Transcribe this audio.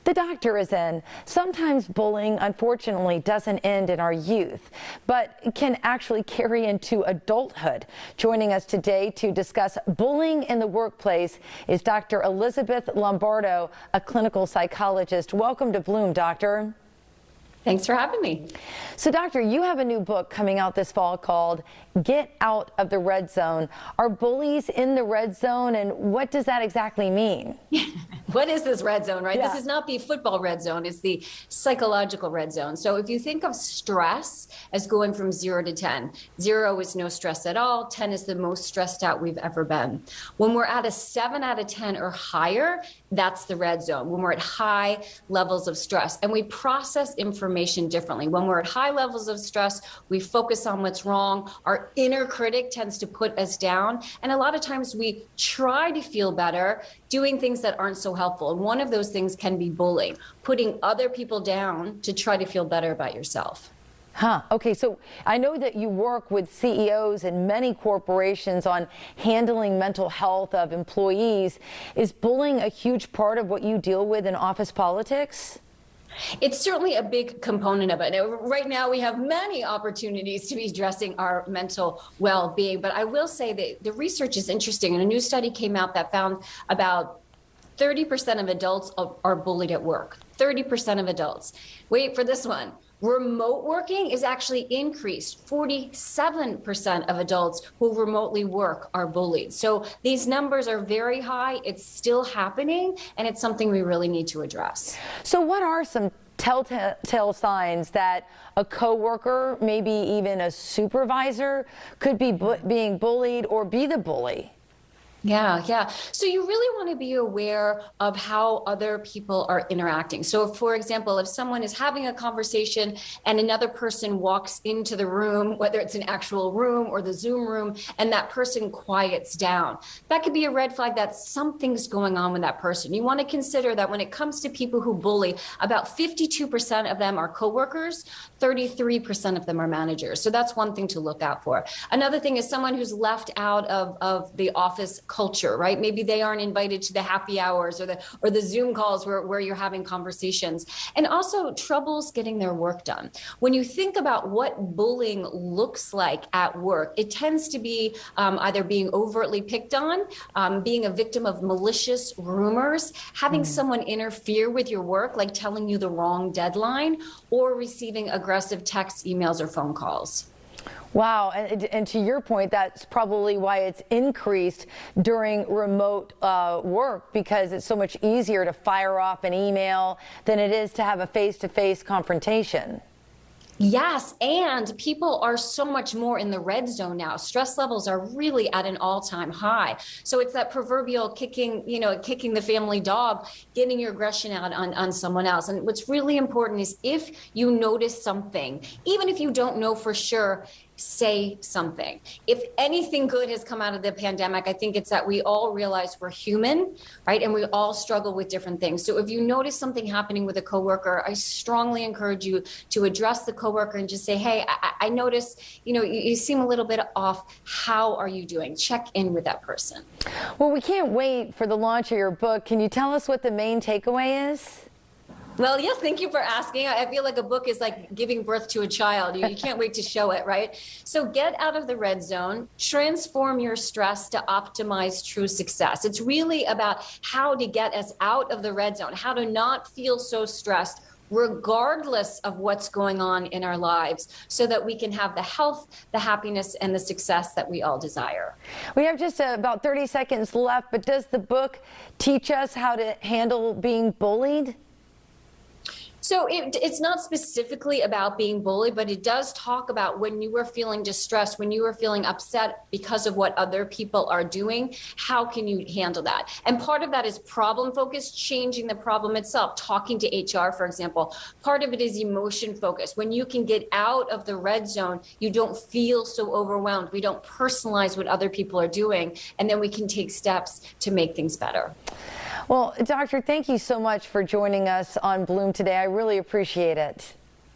The doctor is in. Sometimes bullying, unfortunately, doesn't end in our youth, but can actually carry into adulthood. Joining us today to discuss bullying in the workplace is Dr. Elizabeth Lombardo, a clinical psychologist. Welcome to Bloom, Doctor. Thanks for having me. So, Doctor, you have a new book coming out this fall called Get Out of the Red Zone. Are bullies in the red zone, and what does that exactly mean? What is this red zone, right? Yeah. This is not the football red zone. It's the psychological red zone. So if you think of stress as going from 0 to 10, 0 is no stress at all. 10 is the most stressed out we've ever been. When we're at a 7 out of 10 or higher, that's the red zone. When we're at high levels of stress, and we process information differently. When we're at high levels of stress, we focus on what's wrong. Our inner critic tends to put us down. And a lot of times we try to feel better doing things that aren't so helpful. And one of those things can be bullying, putting other people down to try to feel better about yourself. Okay, so I know that you work with CEOs in many corporations on handling mental health of employees. Is bullying a huge part of what you deal with in office politics? It's certainly a big component of it. Now, right now, we have many opportunities to be addressing our mental well-being. But I will say that the research is interesting. And a new study came out that found about 30% of adults are bullied at work. 30% of adults. Wait for this one. Remote working is actually increased. 47% of adults who remotely work are bullied. So these numbers are very high. It's still happening, and it's something we really need to address. So what are some telltale signs that a coworker, maybe even a supervisor, could be being bullied or be the bully? Yeah. So you really want to be aware of how other people are interacting. So, for example, if someone is having a conversation and another person walks into the room, whether it's an actual room or the Zoom room, and that person quiets down, that could be a red flag that something's going on with that person. You want to consider that when it comes to people who bully, about 52% of them are coworkers, 33% of them are managers. So that's one thing to look out for. Another thing is someone who's left out of the office culture, right? Maybe they aren't invited to the happy hours or the Zoom calls where you're having conversations. And also troubles getting their work done. When you think about what bullying looks like at work, it tends to be either being overtly picked on, being a victim of malicious rumors, having someone interfere with your work, like telling you the wrong deadline, or receiving aggressive texts, emails, or phone calls. Wow, and to your point, that's probably why it's increased during remote work, because it's so much easier to fire off an email than it is to have a face-to-face confrontation. Yes, and people are so much more in the red zone now. Stress levels are really at an all-time high. So it's that proverbial kicking the family dog, getting your aggression out on someone else. And what's really important is if you notice something, even if you don't know for sure, say something. If anything good has come out of the pandemic, I think it's that we all realize we're human, right? And we all struggle with different things. So if you notice something happening with a coworker, I strongly encourage you to address the coworker and just say, hey, I notice, you seem a little bit off. How are you doing? Check in with that person. Well, we can't wait for the launch of your book. Can you tell us what the main takeaway is? Well, yes, thank you for asking. I feel like a book is like giving birth to a child. You can't wait to show it, right? So get out of the red zone, transform your stress to optimize true success. It's really about how to get us out of the red zone, how to not feel so stressed regardless of what's going on in our lives, so that we can have the health, the happiness, and the success that we all desire. We have just about 30 seconds left, but does the book teach us how to handle being bullied? So it's not specifically about being bullied, but it does talk about when you are feeling distressed, when you are feeling upset because of what other people are doing, how can you handle that? And part of that is problem focused, changing the problem itself, talking to HR, for example. Part of it is emotion focused. When you can get out of the red zone, you don't feel so overwhelmed. We don't personalize what other people are doing, and then we can take steps to make things better. Well, Doctor, thank you so much for joining us on Bloom today. I really appreciate it.